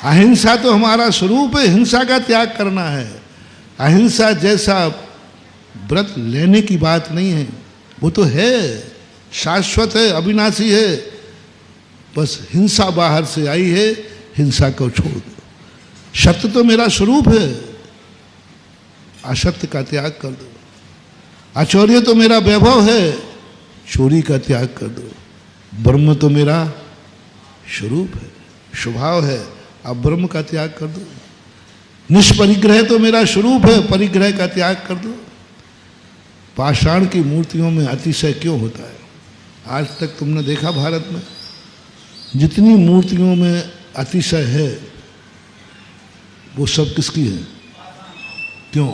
अहिंसा तो हमारा स्वरूप है, हिंसा का त्याग करना है। अहिंसा जैसा व्रत लेने की बात नहीं है, वो तो है, शाश्वत है, अविनाशी है। बस हिंसा बाहर से आई है, हिंसा को छोड़ दो। सत्य तो मेरा स्वरूप है, असत्य का त्याग कर दो। अचौर्य तो मेरा वैभव है, चोरी का त्याग कर दो। ब्रह्म तो मेरा स्वरूप है, स्वभाव है, अब ब्रह्म का त्याग कर दो। निष्परिग्रह तो मेरा स्वरूप है, परिग्रह का त्याग कर दो। पाषाण की मूर्तियों में अतिशय क्यों होता है? आज तक तुमने देखा भारत में जितनी मूर्तियों में अतिशय है वो सब किसकी है? क्यों?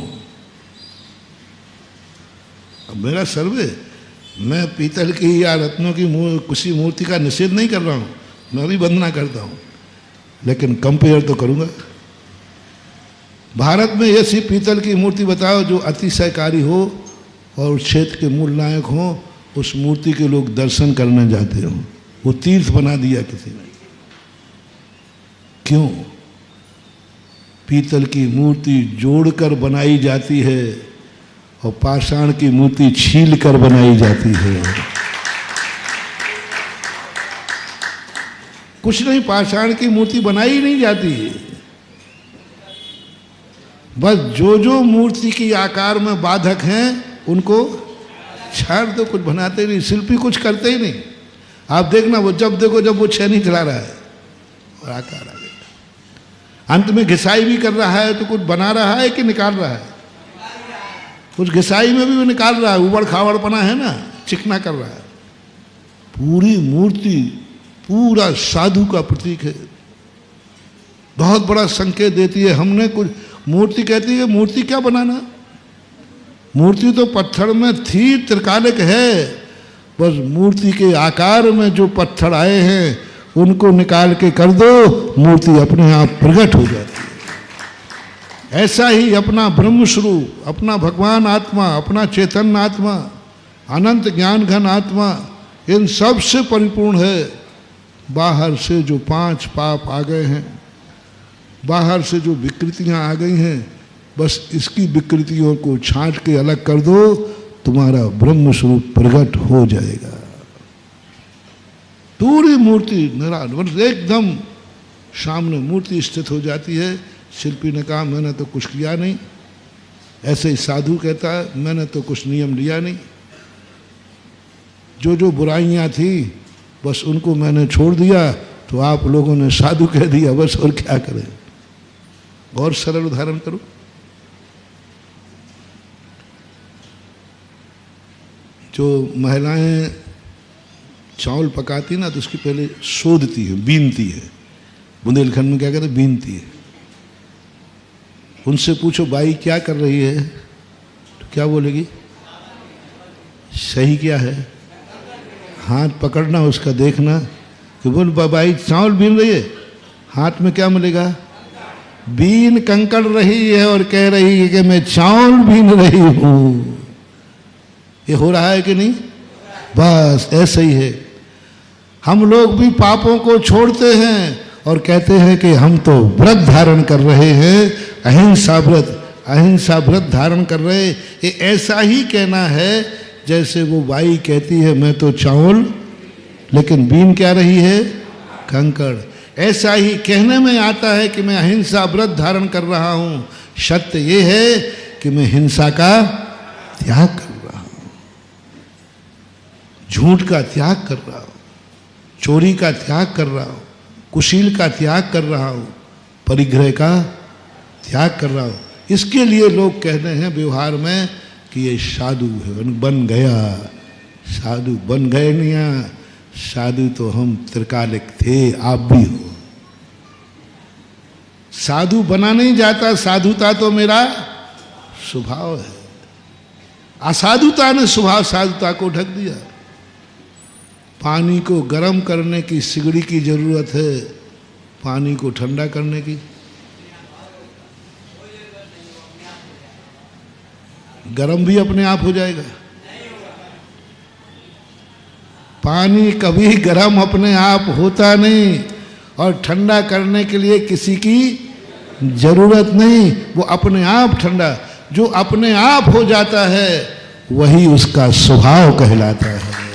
अब मेरा सर्वे, मैं पीतल की या रत्नों की किसी मूर्ति का निषेध नहीं कर रहा हूँ, मैं भी वंदना करता हूँ, लेकिन कंपेयर तो करूँगा। भारत में ऐसी पीतल की मूर्ति बताओ जो अतिशयकारी हो और क्षेत्र के मूल नायक हो, उस मूर्ति के लोग दर्शन करने जाते हो, वो तीर्थ बना दिया किसी ने। क्यों? पीतल की मूर्ति जोड़कर बनाई जाती है और पाषाण की मूर्ति छील कर बनाई जाती है। कुछ नहीं, पाषाण की मूर्ति बनाई नहीं जाती है, बस जो जो मूर्ति की आकार में बाधक हैं उनको छाड़ दो, कुछ बनाते नहीं, शिल्पी कुछ करते ही नहीं। आप देखना, वो जब देखो जब वो छेनी चला रहा है और आकार आ गया। अंत में घिसाई भी कर रहा है तो कुछ बना रहा है कि निकाल रहा है? कुछ घिसाई में भी वो निकाल रहा है, उबड़ खाबड़पना है ना, चिकना कर रहा है। पूरी मूर्ति पूरा साधु का प्रतीक है, बहुत बड़ा संकेत देती है। हमने कुछ मूर्ति कहती है, मूर्ति क्या बनाना, मूर्ति तो पत्थर में थी, त्रिकालिक है, बस मूर्ति के आकार में जो पत्थर आए हैं उनको निकाल के कर दो, मूर्ति अपने आप प्रकट हो जाती है। ऐसा ही अपना ब्रह्म स्वरूप, अपना भगवान आत्मा, अपना चैतन्य आत्मा, अनंत ज्ञान घन आत्मा, इन सब से परिपूर्ण है। बाहर से जो 5 पाप आ गए हैं, बाहर से जो विकृतियां आ गई हैं, बस इसकी विकृतियों को छांट के अलग कर दो, तुम्हारा ब्रह्म स्वरूप प्रकट हो जाएगा। पूरी मूर्ति निराल एकदम सामने मूर्ति स्थित हो जाती है। शिल्पी ने कहा मैंने तो कुछ किया नहीं, ऐसे ही साधु कहता है मैंने तो कुछ नियम लिया नहीं, जो जो बुराइयां थी बस उनको मैंने छोड़ दिया, तो आप लोगों ने साधु कह दिया, बस और क्या करें। और सरल उदाहरण करो, जो महिलाएं चावल पकाती ना तो उसकी पहले सोधती है, बीनती है। बुंदेलखंड में क्या कहते हैं? बीनती है। उनसे पूछो बाई क्या कर रही है, तो क्या बोलेगी? सही क्या है? हाथ पकड़ना उसका, देखना कि बोल बाई चावल बीन रही है, हाथ में क्या मिलेगा? बीन कंकड़ रही है और कह रही है कि मैं चावल बीन रही हूं। ये हो रहा है कि नहीं? बस ऐसे ही है। हम लोग भी पापों को छोड़ते हैं और कहते हैं कि हम तो व्रत धारण कर रहे हैं, अहिंसा व्रत, अहिंसा व्रत धारण कर रहे। ये ऐसा ही कहना है जैसे वो बाई कहती है मैं तो चावल, लेकिन बीन क्या रही है? कंकड़। ऐसा ही कहने में आता है कि मैं अहिंसा व्रत धारण कर रहा हूं, सत्य ये है कि मैं हिंसा का त्याग कर रहा हूं, झूठ का त्याग कर रहा हूं, चोरी का त्याग कर रहा हूं, कुशील का त्याग कर रहा हूं, परिग्रह का त्याग कर रहा हूं। इसके लिए लोग कहते हैं व्यवहार में कि ये साधु है, बन गया, साधु बन गए नहीं, साधु तो हम त्रिकालिक थे, आप भी हो। साधु बना नहीं जाता, साधुता तो मेरा स्वभाव है। असाधुता ने स्वभाव साधुता को ढक दिया। पानी को गर्म करने की सिगड़ी की जरूरत है, पानी को ठंडा करने की गर्म भी अपने आप हो जाएगा। पानी कभी गर्म अपने आप होता नहीं, और ठंडा करने के लिए किसी की जरूरत नहीं, वो अपने आप ठंडा। जो अपने आप हो जाता है वही उसका स्वभाव कहलाता है।